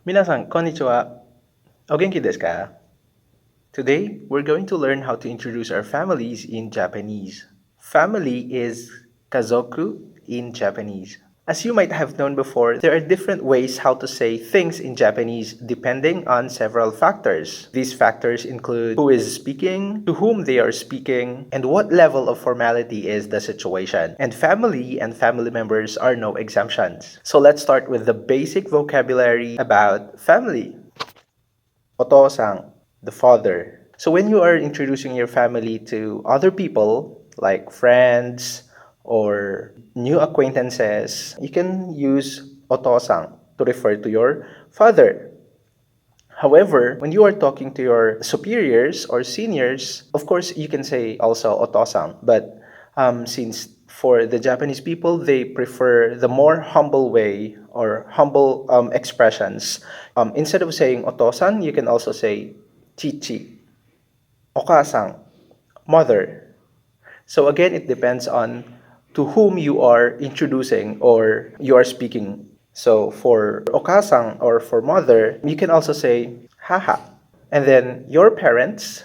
Minasan, konnichiwa. O genki desu ka? Today, we're going to learn how to introduce our families in Japanese. Family is kazoku in Japanese. As you might have known before, there are different ways how to say things in Japanese depending on several factors. These factors include who is speaking, to whom they are speaking, and what level of formality is the situation. And family members are no exemptions. So let's start with the basic vocabulary about family. Otosang, the father. So when you are introducing your family to other people, like friends or new acquaintances, you can use otosang to refer to your father. However, when you are talking to your superiors or seniors, of course, you can say also otosang. But since for the Japanese people, they prefer the more humble way or humble expressions. Instead of saying otosan, you can also say chichi, okasang, mother. So again, it depends on to whom you are introducing or you are speaking. So for okasang or for mother, you can also say haha. And then your parents,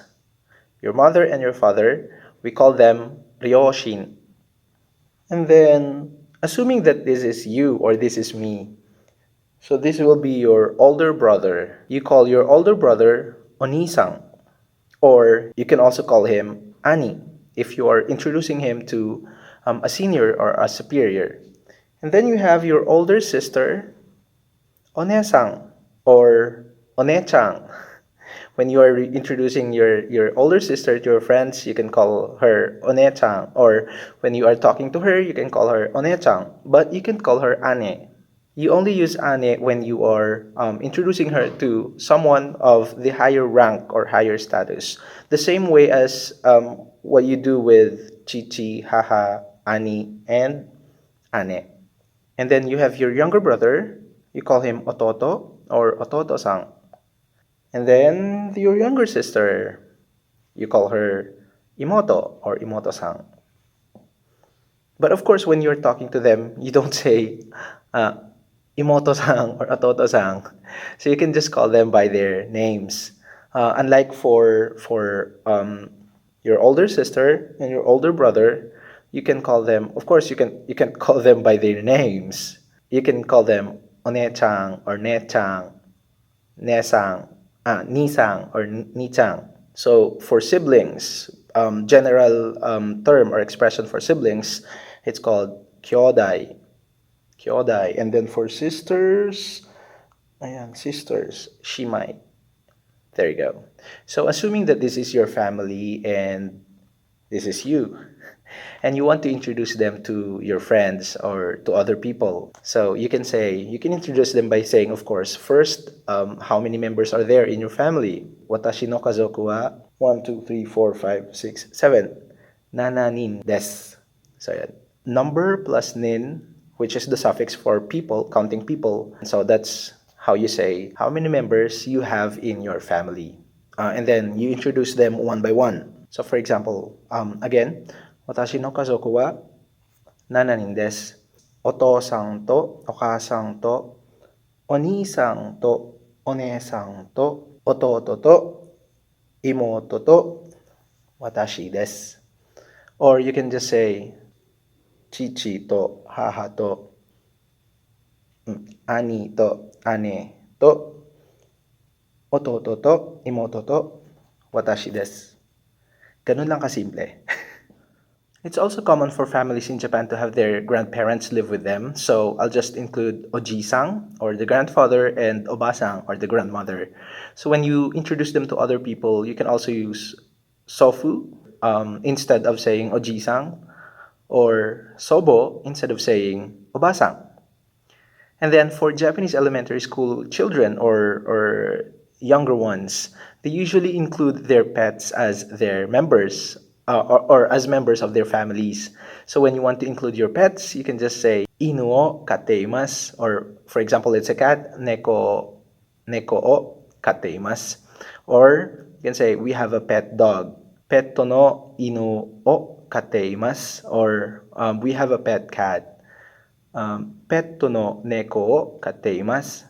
your mother and your father, we call them ryoshin. And then assuming that this is you or this is me, so this will be your older brother. You call your older brother onisang. Or you can also call him Ani if you are introducing him to a senior or a superior. And then you have your older sister, Onesang or Onechang. When you are introducing your older sister to your friends, you can call her Onechang. Or when you are talking to her, you can call her Onechang. But you can call her Ane. You only use ane when you are introducing her to someone of the higher rank or higher status. The same way as what you do with chichi, haha, ani, and ane. And then you have your younger brother. You call him ototo or ototo-san. And then your younger sister, you call her imoto or imoto-san. But of course, when you're talking to them, you don't say uh, imoto-sang or atoto-sang. So you can just call them by their names. Unlike for your older sister and your older brother, you can call them. Of course, you can call them by their names. You can call them one-chang or ne-chang, ne-sang, ni-sang or ni-chang. So for siblings, general term or expression for siblings, it's called kyodai. Kyodai. And then for sisters, ayan, sisters, shimai. There you go. So assuming that this is your family and this is you, and you want to introduce them to your friends or to other people. So you can introduce them by saying, of course, first, how many members are there in your family? Watashi no kazoku wa 1, 2, 3, 4, 5, 6, 7. Nana nin desu. So yan. Number plus nin, which is the suffix for people, counting people. So that's how you say how many members you have in your family. And then you introduce them one by one. So for example, again, watashi no kazoku wa 7人です。お父さんとお母さんとお兄さんとお姉さんと弟と妹と私です。Or you can just say 父と母と兄と姉と弟と妹と私です。Ganun lang kasimple. It's also common for families in Japan to have their grandparents live with them. So I'll just include oji-sang or the grandfather and obasang or the grandmother. So when you introduce them to other people, you can also use sofu instead of saying oji-sang or sobo instead of saying obasang. And then for Japanese elementary school children or younger ones, they usually include their pets as their members or as members of their families. So when you want to include your pets, you can just say inu o kateimasu, or for example, it's a cat, neko o kateimasu. Or you can say we have a pet dog, petto no inu o kateimasu, or we have a pet cat, petto no neko o katteimasu.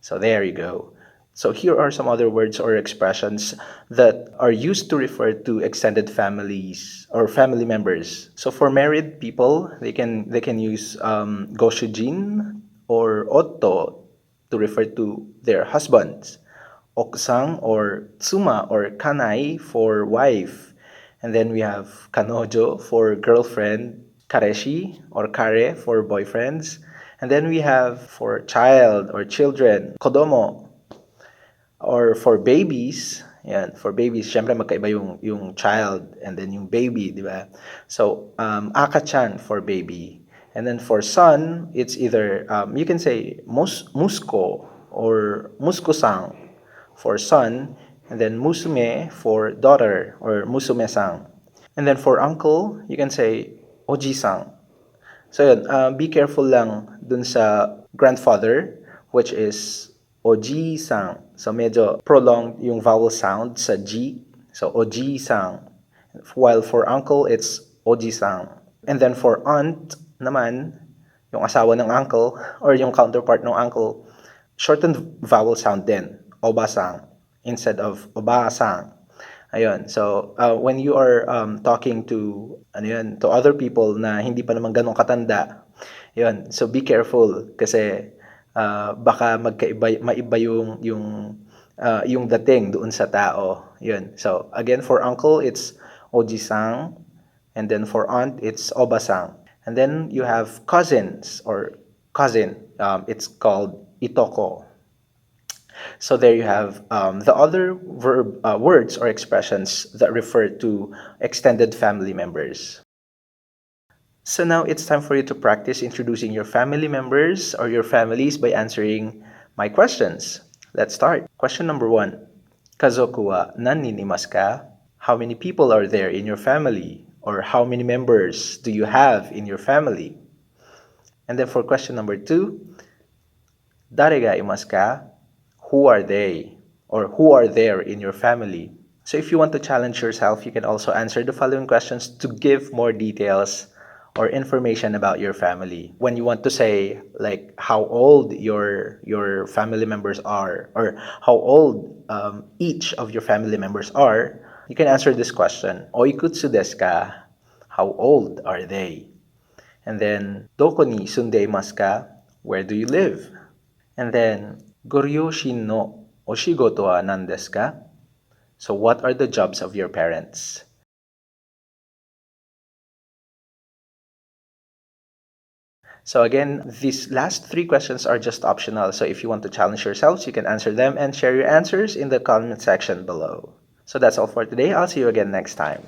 So there you go. So here are some other words or expressions that are used to refer to extended families or family members. So for married people, they can use goshujin or otto to refer to their husbands, oksang or tsuma or kanai for wife, and then we have kanojo for girlfriend, kareshi or kare for boyfriends, and then we have for child or children, kodomo, or for babies, yan, for babies, syempre magkaiba yung child and then yung baby, di ba? So, akachan for baby. And then for son, it's either, you can say musko or musko-sang for son, and then musume for daughter or musume-sang. And then for uncle, you can say oji-sang. So yun, be careful lang dun sa grandfather, which is oji-sang. So medyo prolonged yung vowel sound sa G. So oji-sang. While for uncle, it's oji-sang. And then for aunt naman, yung asawa ng uncle or yung counterpart ng uncle, shortened vowel sound din, obasang, instead of obasang. Ayun. So, when you are talking to ano yun, to other people na hindi pa naman ganun katanda, yun. So be careful kasi baka maiba yung dating doon sa tao. Yun. So, again for uncle it's oji-sang, and then for aunt it's obasang. And then you have cousins or cousin. It's called itoko. So there you have the other words or expressions that refer to extended family members. So now it's time for you to practice introducing your family members or your families by answering my questions. Let's start. Question number 1. Kazoku wa nanni nimasu ka? How many people are there in your family? Or how many members do you have in your family? And then for question number 2, dare ga imasu ka? Who are they? Or who are there in your family? So if you want to challenge yourself, you can also answer the following questions to give more details or information about your family. When you want to say like how old your family members are or how old each of your family members are, you can answer this question. Oikutsu desu ka? How old are they? And then, doko ni sundeimasu ka? Where do you live? And then, goryoshin no oshigoto wa nan desu ka? So what are the jobs of your parents? So again, these last 3 questions are just optional. So if you want to challenge yourselves, you can answer them and share your answers in the comment section below. So that's all for today. I'll see you again next time.